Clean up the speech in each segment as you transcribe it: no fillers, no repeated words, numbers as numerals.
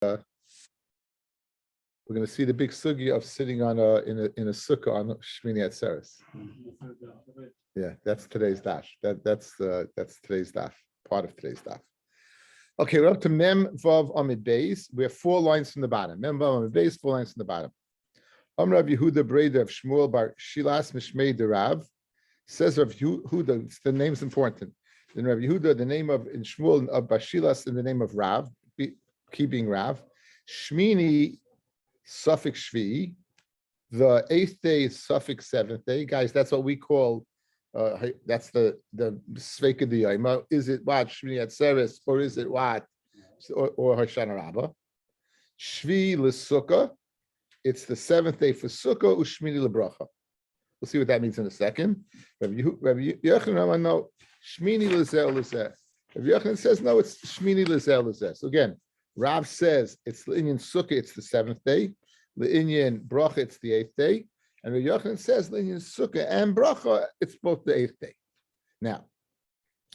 we're going to see the big sugi of sitting on in a sukkah on Shmini Atzeres. Yeah, that's today's daf. That's today's daf. Part of today's daf. Okay, we're up to Mem Vav Amid Beis. We have 4 lines from the bottom. Mem Vav Amid Beis, 4 lines from the bottom. Rav Yehuda Breda of Shmuel Bar Shilas Mishmei Derav says Rav Yehuda. The name's important. In Rav Yehuda, the name of in Shmuel of Bashilas in the name of Rav, keeping Rav. Shmini suffix Shvi. The 8th day is suffix 7th day. Guys, that's what we call. That's the Sveika Diyayma. Is it what Shmini Atzeres or is it what or Hoshana Rabbah? Shvi l'Sukkah. It's the 7th day for Sukkah. Ushmini l'Bracha. We'll see what that means in a second. Rabbi Yochanan, no, Shmini l'Zeh l'Zeh. Rabbi Yochanan says no, it's Shmini l'Zeh l'Zeh. So again, Rav says it's l'Inyan Sukkah. It's the 7th day. L'Inyan Bracha. It's the 8th day. And Rabbi Yochanan says l'Inyan Sukkah and Bracha. It's both the 8th day. Now,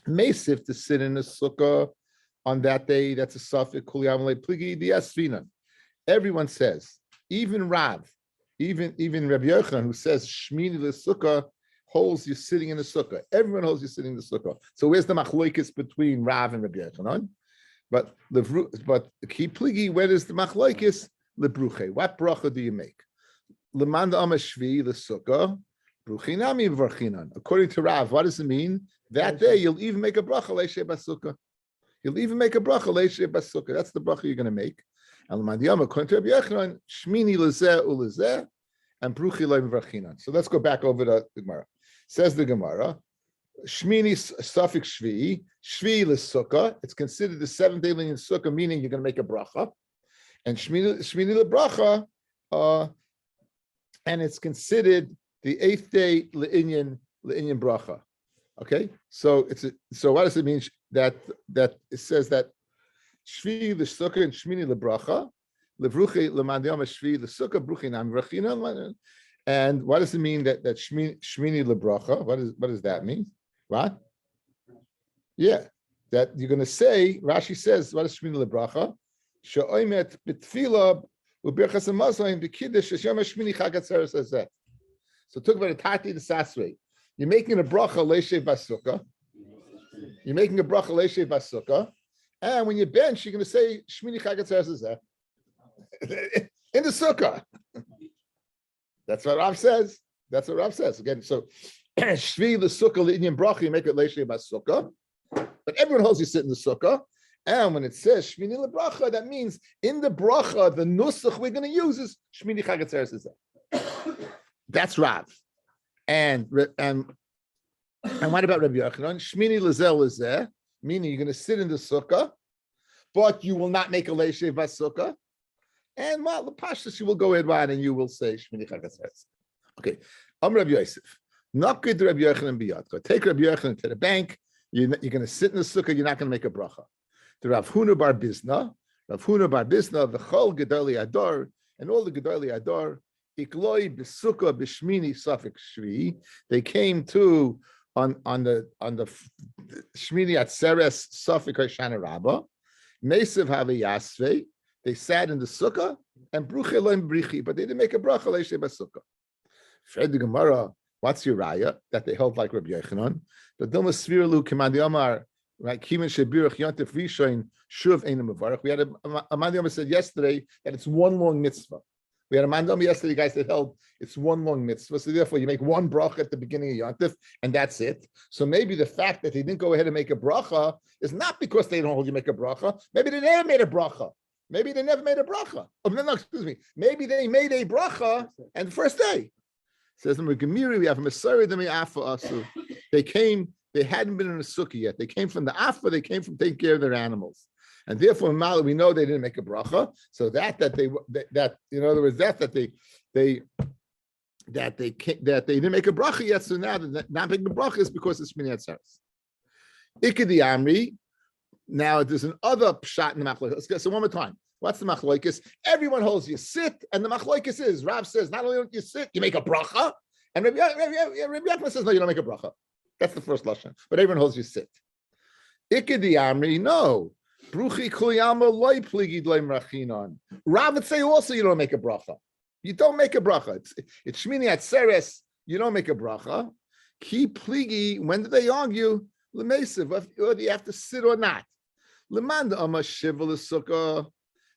Mesif to sit in the Sukkah on that day. That's a suffix. Kuliyam le'pligi di'asvinan. Everyone says. Even Rav, even Rabbi Yochanan, who says Shmini l'Sukkah, holds you sitting in the Sukkah. Everyone holds you sitting in the Sukkah. So where's the machloikis between Rav and Rabbi Yochanan? But ki pligi, where is the machloikis? Lebruche. What bracha do you make? Lemanda amashvi l'Sukkah, bruchinami v'varchinan. According to Rav, what does it mean? That day you'll even make a bracha le'shei b'Sukkah. You'll even make a bracha le'shei b'Sukkah. That's the bracha you're going to make. According to Rabbi Yochanan, Shmini l'zeh u'lezeh, and bruchi lo v'varchinan. So let's go back over the Gemara. Says the Gemara, Shmini suffix Shvi, Shvi l'Sukkah. It's considered the 7th day in Sukkah, meaning you're going to make a bracha, and Shmini l'Bracha, and it's considered the 8th day l'Inyan Bracha. Okay, so what does it mean that it says that Shvi l'Sukkah and Shmini l'Bracha, l'Vruchi l'Mandiyam Shvi l'Sukkah bruchi nam v'rachina. And what does it mean that Shmini l'Bracha? What does that mean? What? Yeah, that you're going to say. Rashi says, what is Shmini l'Bracha? She'oimet b'tfila u'birchas hamazon b'kiddush Hashem Shmini Chag Atzeres hazeh. So talk about a tati the sasrei. You're making a bracha le'shei b'Sukkah. You're making a bracha le'shei b'Sukkah. And when you bench, you're going to say Shmini Chag Atzeres hazeh in the Sukkah. That's what Rav says. That's what Rav says. Again, so Shvi l'Sukkah l'Inyan Bracha, you make it le'shei b'Sukkah. But everyone holds you sit in the Sukkah. And when it says Shmini l'Bracha, that means in the Bracha, the nusach we're going to use is Shmini Chag Atzeres hazeh. That's Rav. And what about Rabbi Yochanan? Shmini l'zeh l'zeh, meaning you're going to sit in the Sukkah, but you will not make a le'shei b'Sukkah. And well, the pashtus you will go ahead and you will say Shmini Chag Atzeres. Okay, Rabbi Yosef. Not good to Rabbi Yochanan biyadka. Take Rabbi Yochanan to the bank. You're going to sit in the Sukkah. You're not going to make a bracha. To Rav Huna bar Bizna, the Chol Gedali Ador, and all the Gedali Ador. Ikloi b'Sukkah b'Shmini suffix Shvi. They came to on the Shmini Atzeres suffix Hoshana Rabbah. Meisiv Havi Yasvei. They sat in the Sukkah and bruche loim brichi, but they didn't make a bracha le'shei b'Sukkah. Fred the Gemara, what's your raya that they held like Rabbi Yochanan? The Dilma Svirlu Kimandi Amar, right? Kimin Shebirach Yontif Rishon Shuv Einam Mevarach. We had a Mandi Amar said yesterday that it's one long mitzvah. We had a Mandi Amar yesterday, guys, that held it's one long mitzvah. So therefore, you make one bracha at the beginning of Yontif, and that's it. So maybe the fact that they didn't go ahead and make a bracha is not because they don't hold you make a bracha. Maybe they never made a bracha. Maybe they never made a bracha. Oh, no, excuse me. Maybe they made a bracha and the first day. Says in the Gemiri, we have a Messiah Demi Afa Asu. They hadn't been in a sukkah yet. They came from the Afa, they came from taking care of their animals. And therefore, in Mala, we know they didn't make a bracha. So that in other words, that they didn't make a bracha yet. So now they're not making a bracha is because it's Shmini Atzeres. Ikedi Amri. Now there's another pshat in the machlokes. So one more time. What's the machlokes? Everyone holds you sit, and the machlokes is Rav says not only don't you sit, you make a bracha, and Rabbi Yochanan says no, you don't make a bracha. That's the first lashon. But everyone holds you sit. Ikedi Amri, no. Bruchi kuliyama loy pligi loy mrachinon. Rav would say also you don't make a bracha. You don't make a bracha. It's Shmini Atzeres. You don't make a bracha. Ki pligi. When do they argue? Lemesiv. Whether you have to sit or not. Lemanda ama shiva l'sukkah.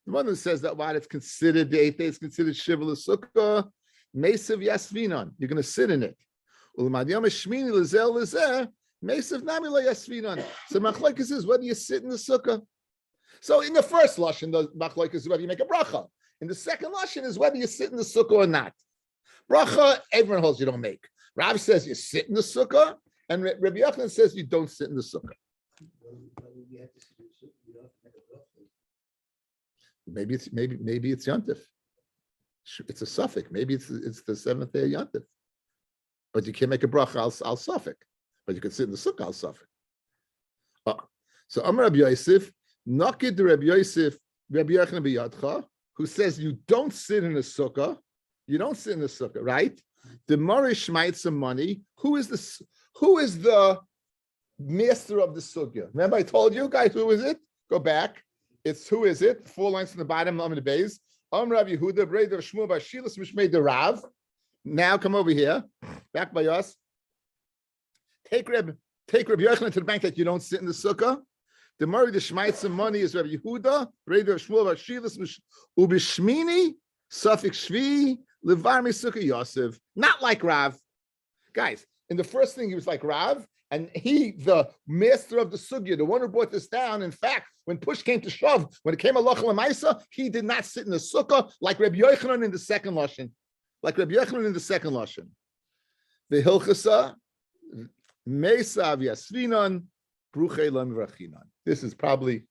The one that says that while it's considered the 8th day, it's considered shiva l'sukkah. Mesiv yasvinon. You're going to sit in it. Ulemad yom shmini lezel lezer. Mesiv nami lo yasvinon. So machlokes is whether you sit in the sukkah. So in the first lashon, the machlokes is whether you make a bracha. In the second lashon is whether you sit in the sukkah or not. Bracha, everyone holds you don't make. Rav says you sit in the sukkah, and Rabbi Yochanan says you don't sit in the sukkah. Maybe it's Yontif. It's a suffix. Maybe it's the 7th day of Yontif. But you can't make a bracha al suffix. But you can sit in the sukkah al suffix. So Amar Rabbi Yosef, Nakid Rabbi Yosef, Rabbi Yochanan b'yadcha, who says you don't sit in the sukkah. You don't sit in the sukkah, right? The Marish might some money. Who is the master of the sukkah? Remember I told you guys who is it? Go back. It's who is it? 4 lines from the bottom of the base. Rav Yehuda, Breder Shmuel Bashilas Mishmei the Rav. Now come over here, back by us. Take Rabbi Yochanan to the bank that you don't sit in the sukkah. The Murray the Shmaitzim money is Rabbi Yehuda, Breder Shmuel Bashilas Ubishmini Suffix Shvi Levarmi Sukkah Yosef. Not like Rav, guys. In the first thing he was like Rav. And he, the master of the sugya, the one who brought this down, in fact, when push came to shove, when it came halacha l'maisa, he did not sit in the sukkah like Rabbi Yochanan in the second lashon. Like Rabbi Yochanan in the second lashon. The hilchasa, mesav yasvinon, bruchei lo mivrachinon. This is probably,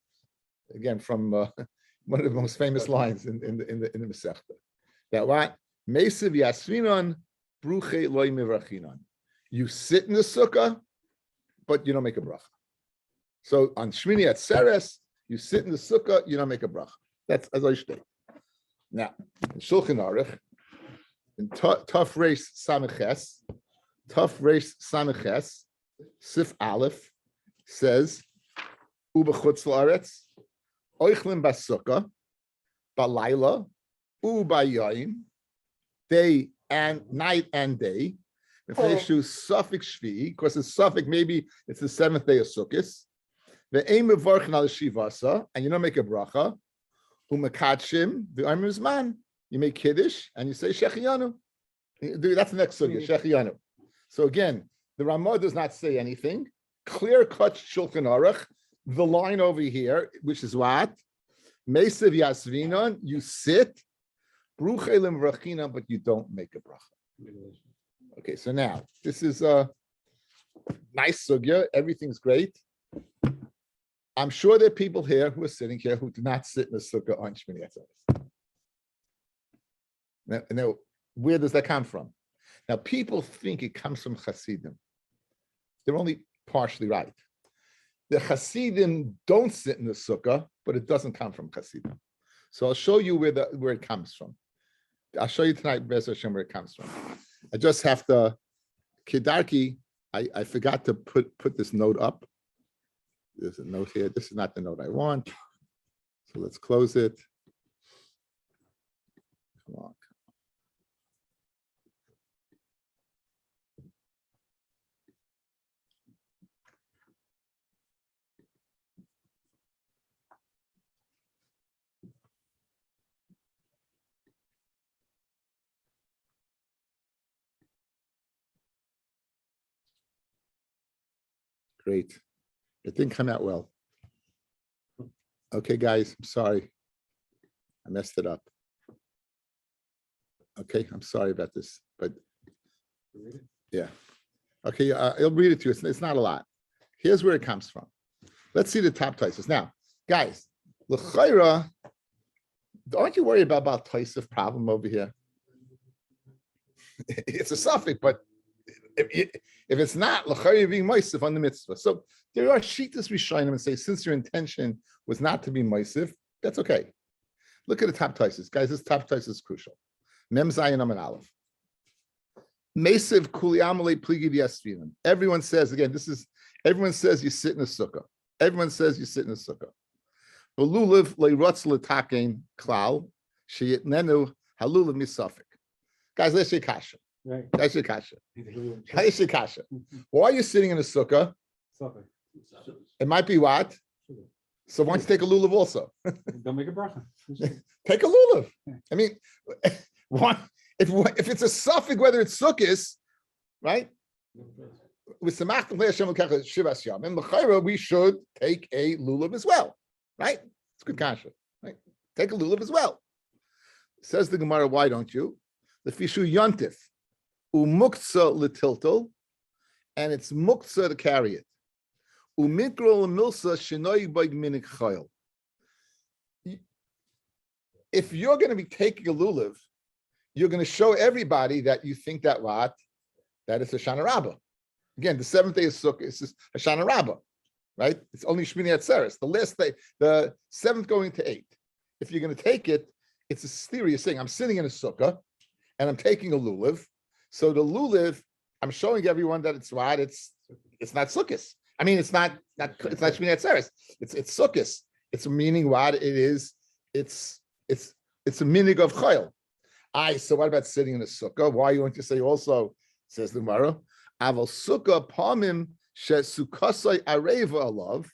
again, from one of the most famous lines in the Masechta. That what? Mesav yasvinon, bruchei lo mivrachinon. You sit in the sukkah, but you don't make a bracha. So on Shmini Atzeres, you sit in the sukkah, you don't make a bracha. That's as I state. Now, in Shulchan Aruch, in Taf Reish Samiches, Sif Aleph says, Ubechutz la'aretz, oichlim basukah, balayla, ubayayim, day and night and day. If they choose suffix shvi, because it's suffix, maybe it's the 7th day of Sukkot. The aim of varchin al shivasa, and you don't make a bracha. Umakachim the arm is man. You make kiddush and you say shechiyanu. That's the next sugya, shechiyanu. So again, the Ramah does not say anything. Clear cut Shulchan Aruch. The line over here, which is what Meisiv Yasvinon, you sit. Bruchelim vrachina, but you don't make a bracha. Okay, so now this is a nice sugya. Everything's great. I'm sure there are people here who are sitting here who do not sit in the sukkah on Shmini Atzeres. Now, where does that come from? Now, people think it comes from Hasidim. They're only partially right. The Hasidim don't sit in the sukkah, but it doesn't come from Hasidim. So I'll show you where it comes from. I'll show you tonight, Be'ez Hashem, where it comes from. I just have to, Kedarki, I forgot to put this note up. There's a note here. This is not the note I want. So let's close it. Come on. Great. It didn't come out well. Okay, guys, I'm sorry. I messed it up. Okay, I'm sorry about this, but yeah. Okay, I'll read it to you. It's not a lot. Here's where it comes from. Let's see the top taisus. Now, guys, l'chayra, aren't you worried about Taisif problem over here? It's a suffix, but if it's not, l'chayra being moisif on the mitzvah. So there are shittas rishonim and say, since your intention was not to be moisif, that's okay. Look at the top taisus. Guys, this top taisus is crucial. Mem zayin amen aleph. Mesiv kuli amalei pligi v'yasvinim. Everyone says, again, everyone says you sit in a sukkah. Everyone says you sit in a sukkah. Lulav leirotz letakein klal sheyitnenu halulav misafik. Guys, let's say kasha. Right. That's your kasha. That's your kasha. Why are you sitting in a sukkah? It might be what? So why don't you take a lulav also? Don't make a bracha. Take a lulav. I mean, why, if it's a suffix, whether it's sukkahs, right? With samach shivas yamim, we should take a lulav as well, right? It's good kasha, right? Take a lulav as well. Says the Gemara, why don't you? The fishu yontif, umukza letiltel, and it's mukza to carry it. Umikro milsa shenoi by minik chayil. If you're going to be taking a lulav, you're going to show everybody that you think that what? That it's a Shana Rabbah. Again, the seventh day is Sukkah, it's a Shana Rabbah, right? It's only Shmini Atzeres. The last day, the seventh going to eight. If you're going to take it, it's a serious thing. I'm sitting in a Sukkah, and I'm taking a lulav. So the lulav, I'm showing everyone that it's what? It's not Sukkahs. I mean, it's not Shmini Atzeres. It's Sukkahs. It's meaning what it is. It's a minig of chayil. So what about sitting in a sukkah? Why you want to say also, says the Gemara, aval sukkah pamim shesukkasai areva alav.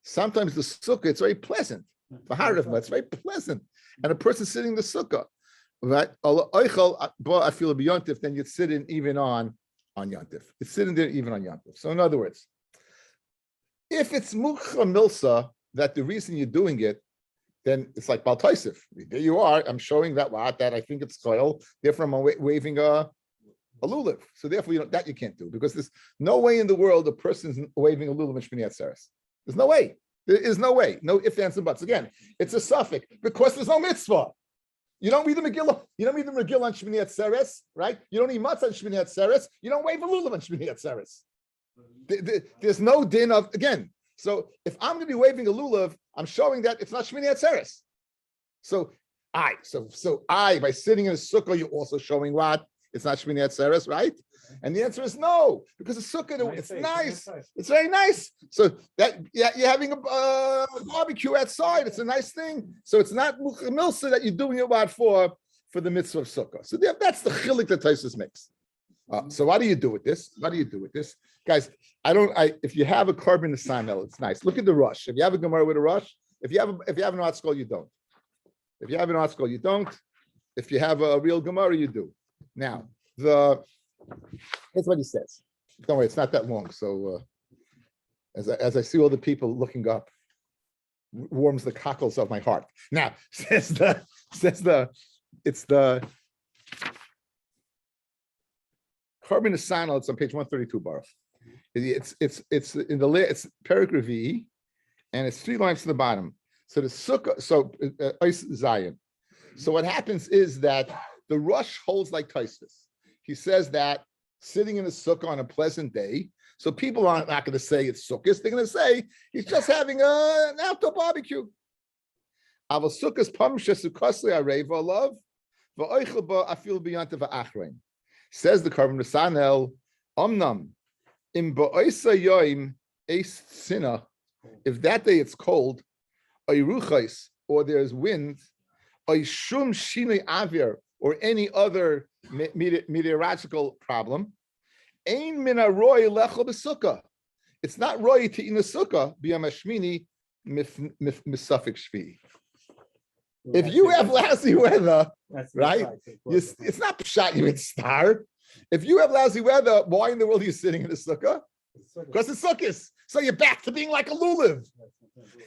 Sometimes the sukkah, it's very pleasant. It's very pleasant. And a person sitting in the sukkah, right? I feel a yontif, then you'd sit in even on yontif. It's sitting there even on yontif. So in other words, if it's mukha milsa, that the reason you're doing it, then it's like Bal Taisif. There you are. I'm showing that I think it's soil. Therefore, I'm waving a lulav. So therefore, you can't do, because there's no way in the world a person's waving a lulav in Shmini Atzeres. There's no way. There is no way. No ifs, ands, and buts. Again, it's a suffix because there's no mitzvah. You don't read the Megillah. You don't read the Megillah on Shmini Atzeres, right? You don't eat matzah on Shmini Atzeres. You don't wave a lulav on Shmini Atzeres. There's no din of, again. So if I'm going to be waving a lulav, I'm showing that it's not Shmini Atzeres. So by sitting in a sukkah, you're also showing what? It's not Shmini Atzeres, right? And the answer is no, because a sukkah, it's nice. It's very nice. So that you're having a barbecue outside. It's a nice thing. So it's not milsa that you're doing it what for the mitzvah of sukkah. So that's the chilik that Taisus makes. So what do you do with this? Guys, if you have a carbon assignment, it's nice. Look at the rush. If you have a Gemara with a rush, if you have an art scroll, you don't. If you have an art scroll, you don't. If you have a real Gemara, you do. Now, here's what he says. Don't worry, it's not that long. So as I see all the people looking up, warms the cockles of my heart. Now, it's the carbon assignment. It's on page 132, Baruch. It's in the it's Perik Revi'i, and it's 3 lines to the bottom. So the sukkah, Zion. So what happens is that the rush holds like Taisus. He says that sitting in a sukkah on a pleasant day. So people aren't not going to say it's sukkahs. They're going to say he's just having an outdoor barbecue. Aval sukkahs pamsha sukkasli areva love va'oichel ba afil b'yantav va'achrein. Says the Karban Sanel, Omnam, im ba'oisa yoim eis sina, if that day it's cold, oy ruchais, or there's wind, oy shum shinei avir, or any other meteorological problem, ein min aroi lechel b'sukkah. It's not roy to eat in a sukkah, b'yamashmini misafik shvi. If you have lousy weather, right? It's not pshat you would starve. If you have lousy weather, why in the world are you sitting in a sukkah? Because it's sukkahs. So you're back to being like a lulav.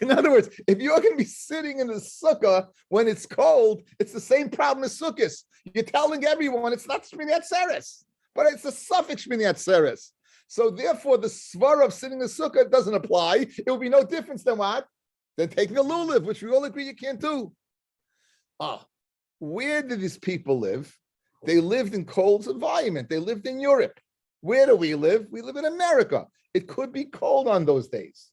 In other words, if you're going to be sitting in a sukkah when it's cold, it's the same problem as sukkahs. You're telling everyone it's not Shmini Atzeres, but it's a suffix Shmini Atzeres. So therefore, the svara of sitting in a sukkah doesn't apply. It will be no difference than what? Than taking a lulav, which we all agree you can't do. Where did these people live? They lived in cold environment. They lived in Europe. Where do we live? We live in America. It could be cold on those days.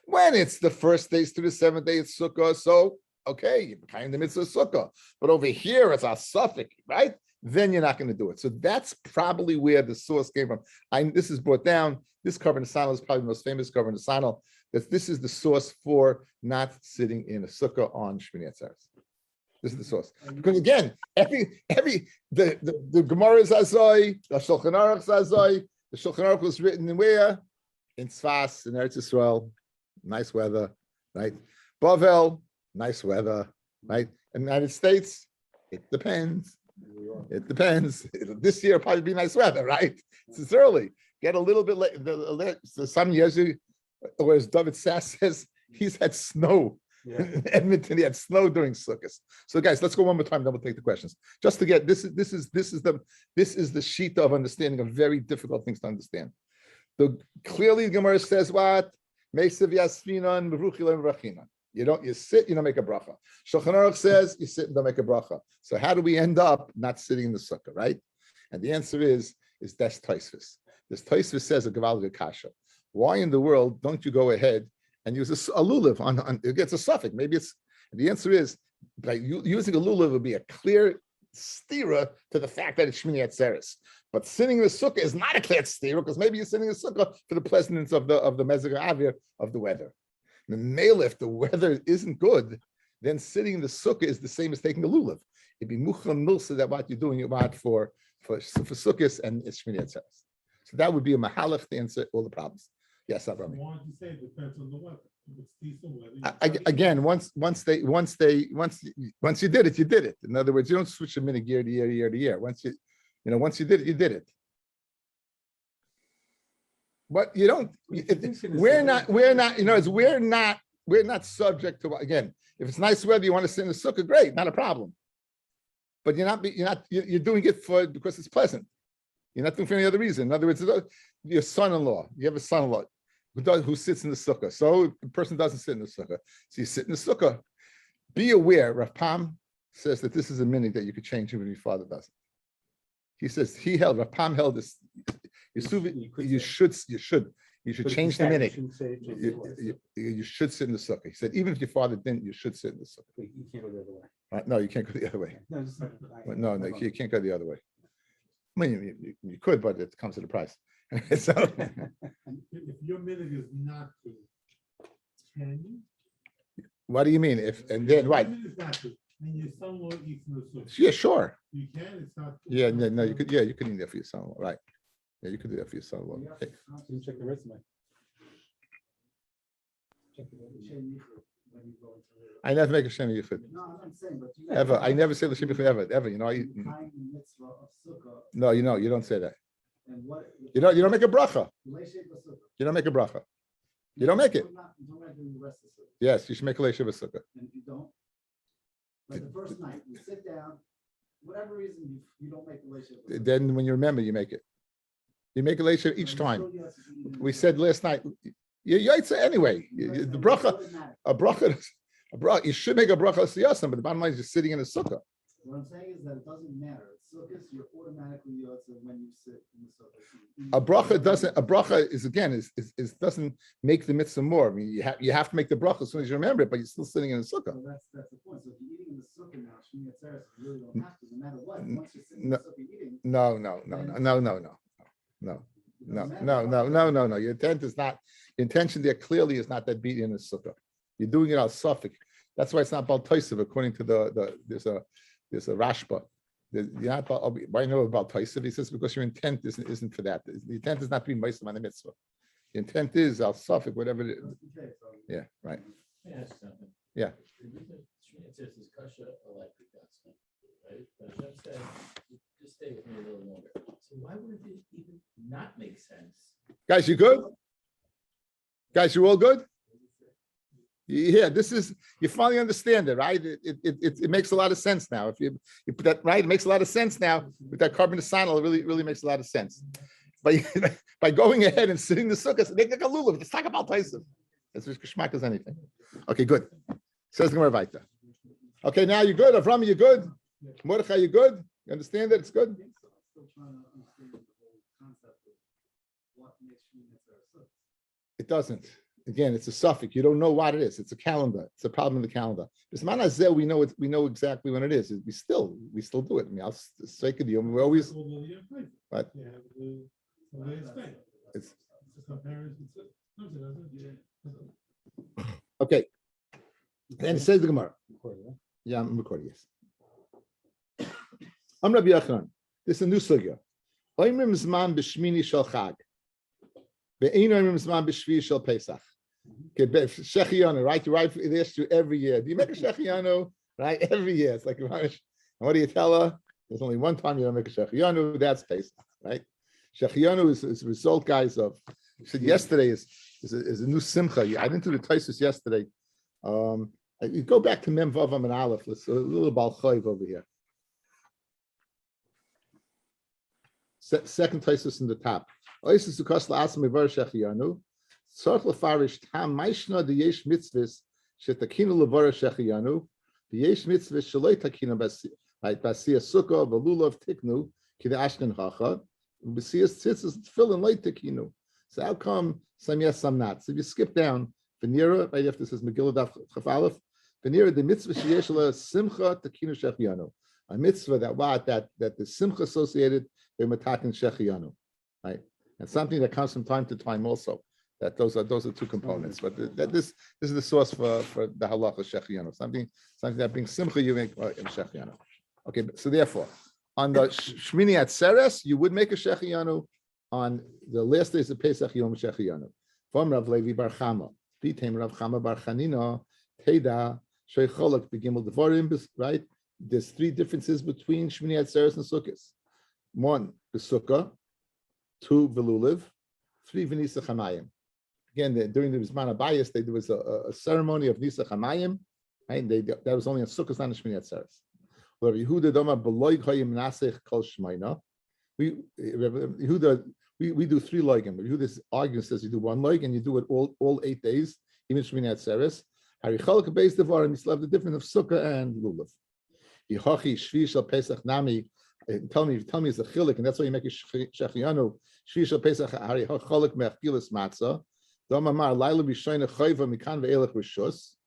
When it's the first days to the 7th day, it's sukkah. So, okay, you're kind of the mitzvah sukkah. But over here, it's a suffix, right? Then you're not going to do it. So that's probably where the source came from. This is brought down. This Karban Sanal is probably the most famous Karban Sanal This is the source for not sitting in a sukkah on Shmini Atzeres. This is the source. Because again, the Gemara is Azoi, the Shulchan Aruch is Azoi. The Shulchan Aruch was written in where? In Tzfas, in Eretz Yisrael. Nice weather, right? Bavel, nice weather, right? In the United States, it depends. It depends. This year probably be nice weather, right? It's early. Get a little bit late. So some years, whereas David Sass says he's had snow. Yeah. In Edmonton, he had snow during Sukkot. So, guys, let's go one more time. Then we'll take the questions. Just to get this is the sheet of understanding of very difficult things to understand. Clearly, the Gemara says what? You sit, you don't make a bracha. Shulchan Aruch says you sit and don't make a bracha. So how do we end up not sitting in the sukkah, right? And the answer is that's Tosfos. This Tosfos says a Gevaldige Kasha. Why in the world don't you go ahead and use a lulav on it gets a suffix? Maybe it's the answer is by using a lulav would be a clear stira to the fact that it's Shmini Atzeres. But sitting in the sukkah is not a clear stira because maybe you're sitting in the sukkah for the pleasantness of the mezeg avir of the weather. The male, if the weather isn't good, then sitting in the sukkah is the same as taking a lulav. It'd be mucham milsa that what you're doing, you want for sukkahs and it's Shmini Atzeres. So that would be a mahalach to answer all the problems. Yes, Rabbi. Why don't you say it depends on the weather? If it's decent weather. Again, once you did it, you did it. In other words, you don't switch a minute year to year. Once you did it, you did it. But you don't. We're not. We're not subject to. Again, if it's nice weather, you want to sit in the sukkah, great, not a problem. But you're doing it because it's pleasant. You're not doing it for any other reason. In other words, your son-in-law. You have a son-in-law who sits in the sukkah. So the person doesn't sit in the sukkah. So you sit in the sukkah. Be aware. Rav Pam says that this is a minute that you could change even if your father doesn't. He says Rav Pam held this. You should change the minute. You should sit in the sukkah. He said, even if your father didn't, you should sit in the sukkah. You can't go the other way. No, you can't go the other way. No, you can't go the other way. I mean, you could, but it comes at a price. So, if your minute is not to, can you? What do you mean? And right? And your son-in-law eats in the sukkah. Yeah, sure. You can. It's not. Yeah, no, you could. Yeah, you could eat that for your son-in-law, right? Yeah, you could do that for your son-in-law. Okay. Check the resume. I never make a Shem Yichud. No, I'm saying, but Ever. I never say the Shem Yichud ever. You know, no, you don't say that. You don't make a bracha. You don't make a bracha. You don't make it. Yes, you should make a Leisha B'Sukkah. And you don't? Like the first night, you sit down, whatever reason, you don't make a Leisha. Then when you remember, you make it. You make a Leisha each time. We said last night, you say anyway. The bracha, a bracha, you should make a bracha siyasam, but the bottom line is you're sitting in a sukkah. What I'm saying is that it doesn't matter. Sukkahs, you're automatically yotza when you sit in the sukkah. A bracha is again doesn't make the mitzvah more. I mean, you have to make the bracha as soon as you remember it, but you're still sitting in a sukkah. So that's the point. So if you're eating in the sukkah now, Shmini Atzeres, you really don't have to, no matter what. Once you're sitting in the sukkah eating. No. Your intent is not. Your intention there clearly is not that being in the sukkah. You're doing it al suffix. That's why it's not bal toisav. According to there's a Rashba. You're not why know about toisav? He says because your intent isn't for that. The intent is not to be moisem on the mitzvah. The intent is al suffix, whatever it is. Yeah, right. Yeah. It's this kasha like right? But Hashem said, just stay with me a little longer. So why would it even not make sense? Guys, you good? Guys, you all good? Yeah, you finally understand it, right? It makes a lot of sense now. If you put that right, it makes a lot of sense now with that carbon design. It really makes a lot of sense. By going ahead and sitting in the sukkah, make like a lulav. Let's talk about Taisa. That's as geschmack as anything. Okay, good. Says the Gemara Vayta. Okay, now you're good. Avram, you good? Mordechai, you good? You understand that it's good? It doesn't. Again, it's a suffix. You don't know what it is. It's a calendar. It's a problem in the calendar. This manazeh, we know it. We know exactly when it is. We still do it. I mean, I'll say it. We always. What? It's Okay. And it says the Gemara. Yeah, I'm recording, yes. I'm Rabbi Yochanan. This is a new sugya. Oimrim zman b'shmini shel chag. Ve'ein oimrim zman b'shvi shel pesach. Okay, Shechianu, right? You write this to every year. Do you make a Shechianu? Right? Every year. It's like, and what do you tell her? There's only one time you don't make a Shechianu. That's Pesach, right? Shechianu is a result, guys, of, I said yesterday is a new simcha. I didn't do the Taisus yesterday. You go back to Mem Vav and Aleph. Let's a little Bal Chayv over here. Second Taisus in the top. Oisus ukas la'asam ivar Shechianu. Tzarich lefarish tam maishna the yesh mitzvahs shetakinu levar Shechianu. The yesh mitzvahs shaloi takinu basiya sukkah v'lulav tiknu kide ashken hacha. B'siyas tzitzis tefillin leit takinu. So how come some yes, some not? So if you skip down, Venera, right after this is Megillah Daf Chaf Aleph, Venera, the mitzvah sheyesh la simcha takinu Shechianu. A mitzvah that the simcha associated with matakin Shechianu, right? And something that comes from time to time also. That those are two components. But this is the source for the halacha Shechianu. Something that brings simcha you make in Shechianu. Okay, so therefore, on the Shmini Atzeres, you would make a Shechianu. On the last days of Pesach, Yom Shechianu. From Rav Levi Bar Chama, Bitem Rav Chama Bar Chanina, Teda Sheicholak Begimel Devarim. Right? There's three differences between Shmini Atzeres and Sukkos. One, the Sukkah. Two, Veluliv. Three, V'Nisach Hamayim. Again, during the Zman Abayis, there was a ceremony of Nisach Hamayim. Right? That was only on Sukkos, not on Shmini Atzeres. Rav Yehuda Doma Beloig Hayim Nasech Kol Shmaina. We do three loigim. Yehuda's argument says you do one loig and you do it all 8 days, even Shmini Atzeres. Harichalak based devar, and you still have the difference of sukkah and lulav. Yihachi shvi shel pesach nami. Tell me it's a chilik, and that's why you make a shechianu. Shvi shel pesach harichalak me'achgilas matzah. Domamar laila b'shayna chayva mikan ve'elach rishus.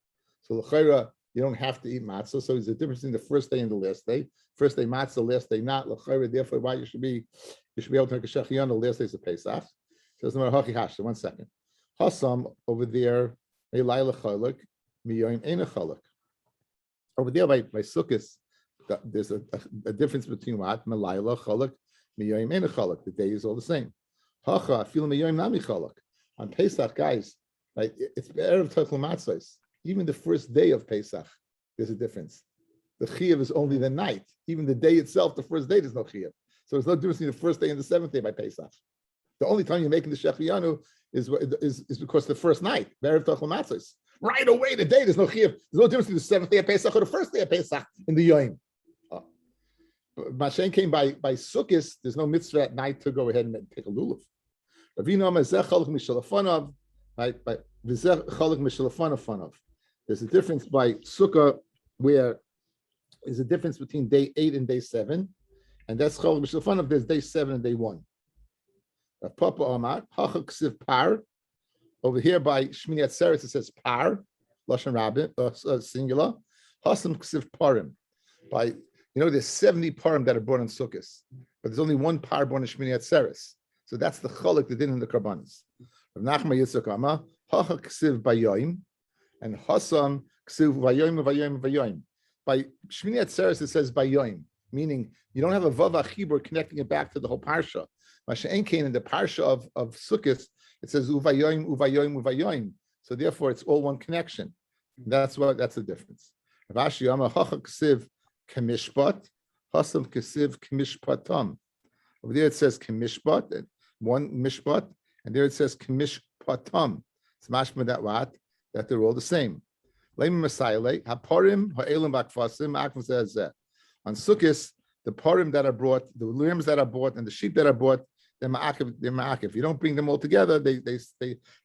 So l'chayra you don't have to eat matzah. So there's a difference in the first day and the last day. First day matzah, last day not. L'chayra, therefore, why you should be able to make a shechianu. The last day is a pesach. Says no matter hachi 1 second. Hasam over there a laila chalak miyoim ena chalak. Over there by Sukkos, there's a difference between what malayla chalak miyoim ena chalak. The day is all the same. Hacha feel miyoim nami chalak. On Pesach, guys, like it's erev tachla matzos. Even the first day of Pesach, there's a difference. The chiyuv is only the night. Even the day itself, the first day, there's no chiyuv. So there's no difference between the first day and the seventh day by Pesach. The only time you're making the shechianu is because the first night, erev tachla matzos. Right away, the day, there's no chiyuv. There's no difference between the seventh day of Pesach or the first day of Pesach in the yom. Mashen came by Sukkos. There's no mitzvah at night to go ahead and take a lulav. Right? There's a difference by Sukkah where there's a difference between day 8 and day 7, and that's chalach mishalafanov. There's day 7 and day 1. Papa Omar hachak ksiv par. Over here by Shmini Atzeres it says par, lashon rabbi, singular. Hasam ksiv parim. By there's 70 parim that are born in Sukkos, but there's only one par born in Shmini Atzeres. So that's the chalak that did in the karbanos. Rav Nachman Yitzchak Amar hachak ksiv bayoim, and hasam ksiv vayoim vayoim vayoim. By Shmini Atzeres it says bayoim, meaning you don't have a vav achibur connecting it back to the whole parsha. Masha'en kain in the parsha of Sukkos it says uvayoim uvayoim uvayoim. So therefore it's all one connection. That's the difference. Rav Ashi Amar hachak ksiv kamishpat, hasam ksiv kamishpatam. Over there it says kamishpat, one mishpat, and there it says kamishpatam. It's mashma that they're all the same. On Sukkos, the parim that are brought, the lambs that are bought, and the sheep that are bought, they're ma'akiv. If you don't bring them all together, they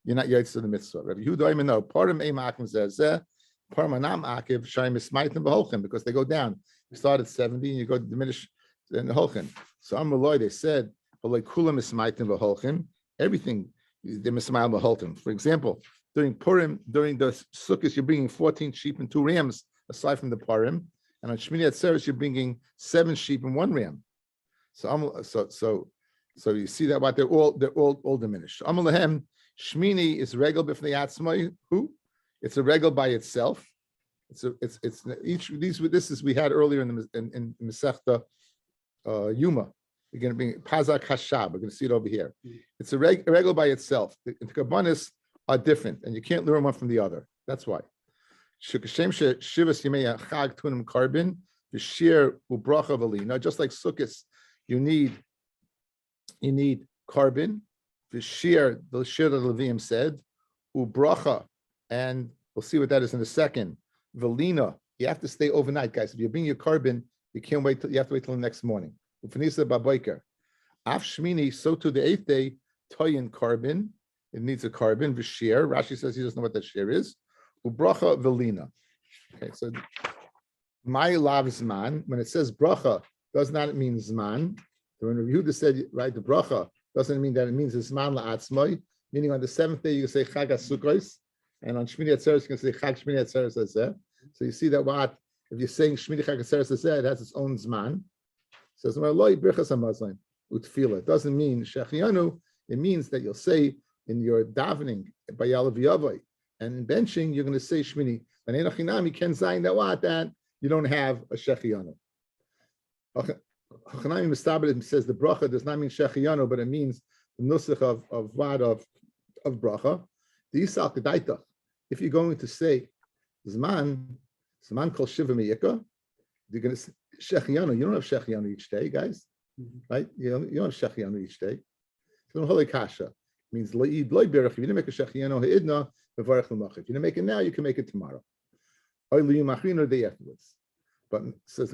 you're not yaitz to the mitzvah. Rabbi Yehuda even know parim ei ma'akiv zeh, parim anam akiv shayim ismaitim b'holchem, because they go down. You start at 70 and you go diminish in the holchem. So Amrullah, they said, but like kulam ismaitim b'holchem, everything they mismail b'holchem. For example, during Purim, during the Sukkos, you're bringing 14 sheep and 2 rams aside from the Purim, and on Shmini Atzeres you're bringing 7 sheep and 1 ram. So you see that what they're all diminished. Amalahem Shmini is regal b'fnei atzmai. Who It's a regal by itself. It's each these this is we had earlier in the in Masechta Yuma. We're going to bring Pazak Hashab. We're going to see it over here. It's a regal by itself. The Kabbanis are different, and you can't learn one from the other. That's why. Shukashem Shivas Yimei Chag Tunim Karbin V'Shir Ubracha Valina. Just like Sukkot, you need carbon. V'Shir, the Shir that Levium said, Ubracha, and we'll see what that is in a second. Valina, you have to stay overnight, guys. If you bring your carbon, you can't wait. You have to wait till the next morning. Ufanisa Baboiker. Af Shmini, so to the 8th day, Toyin carbon. It needs a carbon. V'Shir. Rashi says he doesn't know what that shir is. Ubracha Valina. Okay, so my lav zman, when it says bracha, does not mean zman. When Rabbi Yehuda said, right, the bracha doesn't mean that it means zman la'atzmai, meaning on the 7th day you can say Chag HaSukkos, and on Shmini Atzeres you can say Chag Shmini Atzeres Hazeh. So you see that what if you're saying Shmini Chag Atzeres Hazeh, it has its own zman. It says Loi Birchas HaMazon Utfila. It doesn't mean Shechianu. It means that you'll say in your davening by Yalav Yavai and in benching you're going to say Shmini. And Enochinami can sign that what that you don't have a Shechianu. Hachanami Mistabed says the bracha does not mean Shechianu, but it means the nusach of bracha. The Yisal Kedaita. If you're going to say Zman kol Shiva Miyika, you're going to say Shechianu. You don't have Shechianu each day, guys. Right? You don't have Shechianu each day. So Holy Kasha means Lo'id Lo'i Berach. If you didn't make a Shechianu Ha'idna, Mevarech L'mach. If you didn't make it now, you can make it tomorrow. Or the day afterwards. But it says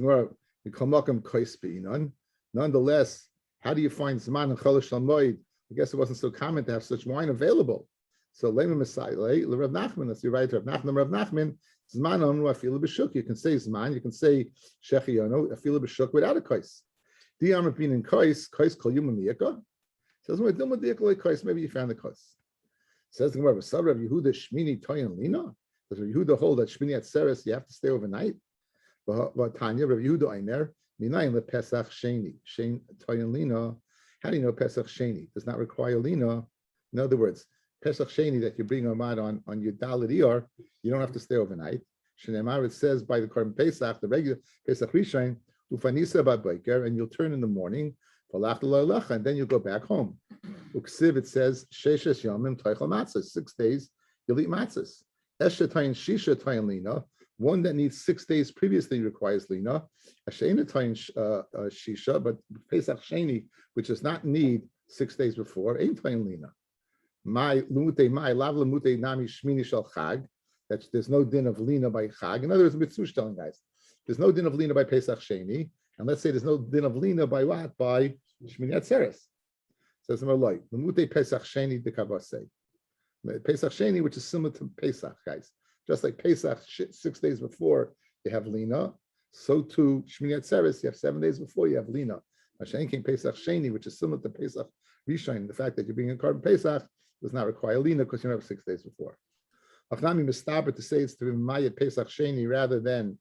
nonetheless, how do you find Zman and Cholish Shalmoid? I guess it wasn't so common to have such wine available. So Lema Messiah, Rav Nachman, that's your right, Rav Nachman, Zman Amru Afilu B'Shuk. You can say Zman, you can say Shechianu, Afilu B'Shuk without a kais. Diam being in kais Kol Yuma Miyaka. Says maybe you found the kais. Says the Gemara, Rav Yehuda Shmini Toyan Lina. Does Rav Yehuda hold that Shmini Atzeres you have to stay overnight? But Tanya, Rav Yehuda Einer, Minayin le Pesach Sheni, Toyan Lina. How do you know Pesach Sheni does not require Lina? In other words, Pesach Sheni that you bring Amad on your Dalit Iyar, you don't have to stay overnight. Shneimar, it says by the Korban Pesach, the regular Pesach Rishon, Ufanisa Babayker, and you'll turn in the morning, and then you'll go back home. Uksiv, it says, Sheshes Yomim Toichel Matzahs, 6 days you'll eat matzahs. Eshetayin Shisha Tayin Lina, one that needs 6 days previously requires Lina. Ashena Tayin Shisha, but Pesach Sheni, which does not need 6 days before, ain't Tayin Lina. My Lumute, my Lav Lamute Nami Shmini Shal Chag, that there's no din of Lina by Chag. In other words, Mitzush telling guys, there's no din of Lina by Pesach Sheni, and let's say there's no din of Lina by what? By Shmini Atzeres. Says Malay, Lamute Pesach Sheni de Kavasei. Pesach Sheni, which is similar to Pesach, guys. Just like Pesach, 6 days before you have Lina, so too Shmini Atzeres, you have 7 days before you have Lina. Hashem came Pesach Sheni, which is similar to Pesach Rishon. The fact that you're being a carbon Pesach does not require Lina because you don't have 6 days before. Achnami mistaber to say it's to be Mayat Pesach Sheni rather than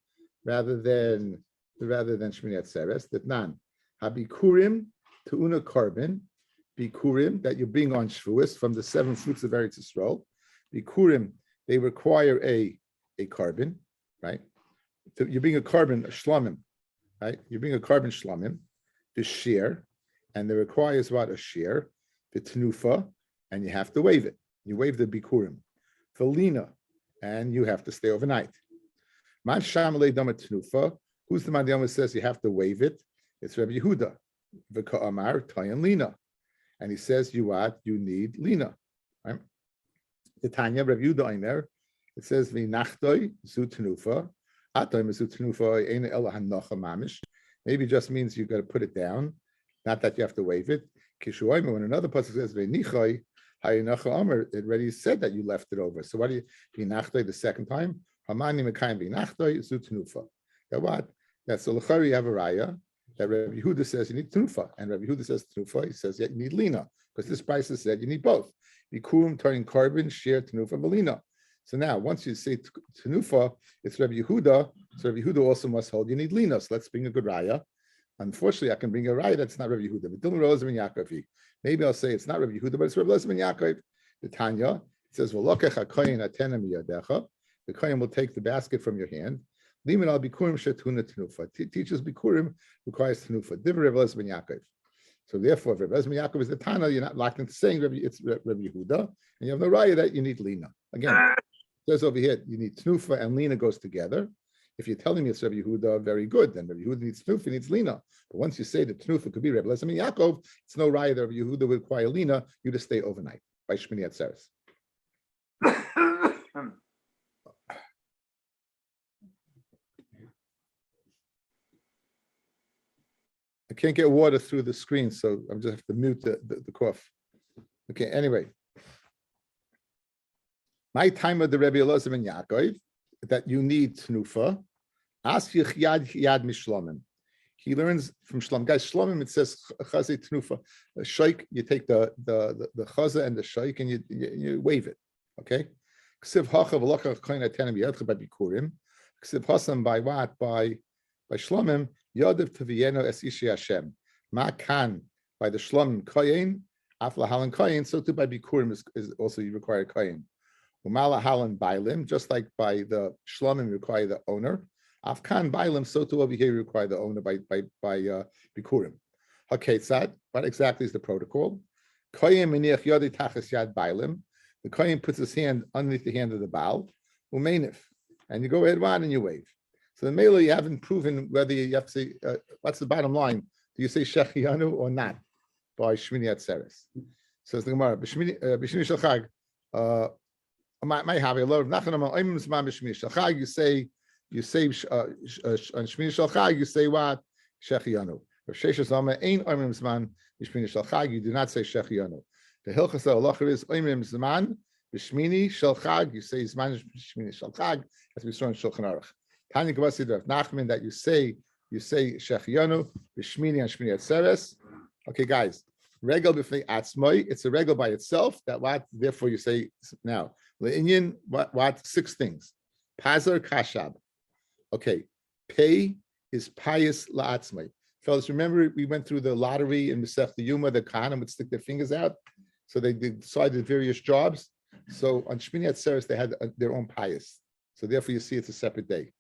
Shmini Atzeres. That nan habikurim to una carbon. Bikurim that you bring on Shavuos from the 7 fruits of Eretz Yisrael. Bikurim, they require a carbon, right? You bring a carbon, a shlamim, right? You bring a carbon shlamim, the shear, and it requires what? A shear, the tenufa, and you have to wave it. You wave the bikurim. Felina, and you have to stay overnight. Man shamalei dama tenufa, who's the man that says you have to wave it? It's Rabbi Yehuda. V'ka amar tayan lina. And he says, you need Lina, right? The Tanya, Rav Yehuda Einer, it says, V'nachtoi zu tenufa, atoim zu tenufa, ein ela hanocha mamish. Maybe it just means you got to put it down, not that you have to wave it. Kishuayim, when another person says, V'nichoi, hayinacha omer, it already said that you left it over. So what do you, V'nachtoi the second time? Hamani mekayim v'nachtoi zu tenufa. That what? That's so l'chari you have a raya. That Rabbi Yehuda says you need tenufa, and Rabbi Yehuda says tenufa. He says you need lina because this price has said you need both. Bikurim turning carbon, share tenufa, melina. So now once you say tenufa, it's Rabbi Yehuda. So Rabbi Yehuda also must hold you need lina. So let's bring a good raya. Unfortunately, I can bring a raya that's not Rabbi Yehuda. But Dilma Rosa ben Yaakov. Maybe I'll say it's not Rabbi Yehuda, but it's Rabbi Rosa ben Yaakov. The Tanya it says v'lokech hakoyin atena miyadecha the kohen will take the basket from your hand. Liman al bikurim shetuna tenufa. Teaches bikurim requires tenufa. Divrei Rabbi Elazar ben Yaakov. So therefore, if Rabbi Elazar ben Yaakov is the Tana, you're not locked into saying it's Rabbi Yehuda, and you have no raya that you need lina. Again, it says over here you need tenufa and lina goes together. If you're telling me it's Rabbi Yehuda, very good. Then Rabbi Yehuda needs tenufa, needs lina. But once you say that tenufa could be Rabbi Elazar ben Yaakov, it's no raya that Rabbi Yehuda would require lina. You just stay overnight by Shmini Atzeres. I can't get water through the screen, so I'm just have to mute the cough. Okay, anyway. My time of the Rabbi Elazar ben Yaakov, that you need tenufa. Ask yad mishlomim. He learns from shlom. Guys, shlomim, it says chazi tenufa. A sheik, you take the chaza and the sheik and you wave it. Okay? Ksiv hacha v'locha koyin atenim yadcha by bikurim. Ksiv hasam by what? By shlomim. Yodev Taviyeno es Ishi Hashem. Ma kan by the Shlomim Koyin, Afla Halan Koyin, so too by Bikurim is also you require a Koyin. Umala Halan Bailim, just like by the Shlomim you require the owner. Afkan Bailim, so too over here you require the owner by Bikurim. Haketzad, what exactly is the protocol? Koyin Miniach Yodi Tachas Yad Bailim. The Koyin puts his hand underneath the hand of the Baal, Umenif, and you go ahead and you wave. So the Mela, you haven't proven whether you have to say, what's the bottom line? Do you say Shechianu or not by Shmini Atzeres? Says the Gemara, B'Shmini Shalchag, my have a lot of Nachanam Oimim Zman B'Shmini Shalchag, you say on Shmini Shalchag, you say what? Shechianu. If Sheshes Zama ain't Oimim Zman B'Shmini Shalchag, you do not say Shechianu. The Hilchas Halacha is Oimim Zman B'Shmini Shalchag, you say Zman B'Shmini Shalchag, as we saw in Shulchan Aruch. Tanya Kavasi Rav Nachman that you say Shechianu, B'Shmini and Shmini Atzeres. Okay, guys, regal b'fnei atzmai. It's a regal by itself. That what? Therefore, you say now le'inyan. What? 6 things. Pazar kashab. Okay, pay is pious la'atzmai. Fellas, remember we went through the lottery in Masech the Yuma. The Kahanim would stick their fingers out, so they decided various jobs. So on Shmini Atzeres they had their own pious. So therefore, you see it's a separate day.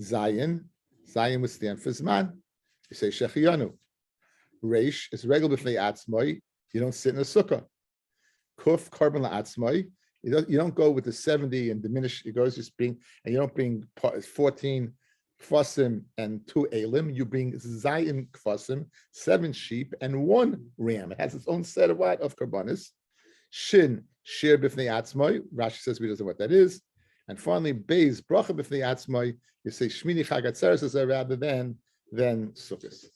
Zion would stand for Zman. You say Shechianu. Reish is regular b'fnei atzmai. You don't sit in a sukkah. Kuf carbon la'atzmai. You don't go with the 70 and diminish. It goes just being, and you don't bring 14 kvasim and 2 elim. You bring Zion kvasim, 7 sheep and 1 ram. It has its own set of what? Of karbanis. Shin shir b'fnei atzmai. Rashi says we don't know what that is. And finally, Beis bracha b'fnei atzmai. You say Shmini Chag Atzeres rather than Sukkos.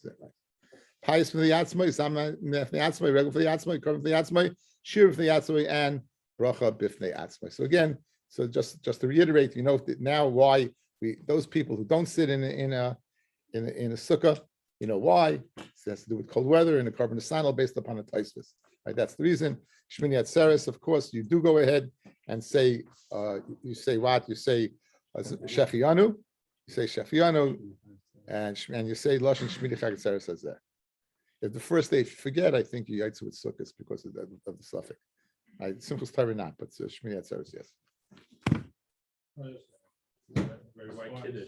Pious b'fnei atzmai, Zama b'fnei atzmai, Regel b'fnei atzmai, Korban b'fnei atzmai, Shir b'fnei atzmai, and bracha b'fnei atzmai. So again, just to reiterate, you know now why those people who don't sit in a sukkah, you know why? It has to do with cold weather and the carbon based upon a taisvis. Right, that's the reason. Shmini Atzeres, of course, you do go ahead and say, you say what? You say Shechianu, you say Shechianu, and you say Lashon Shmini Chag Atzeres says that. If the first day, if you forget, I think you yaitz with sukkahs because of the suffix. Simple Torah not, but Shmini Atzeres, yes. Very white kiddish.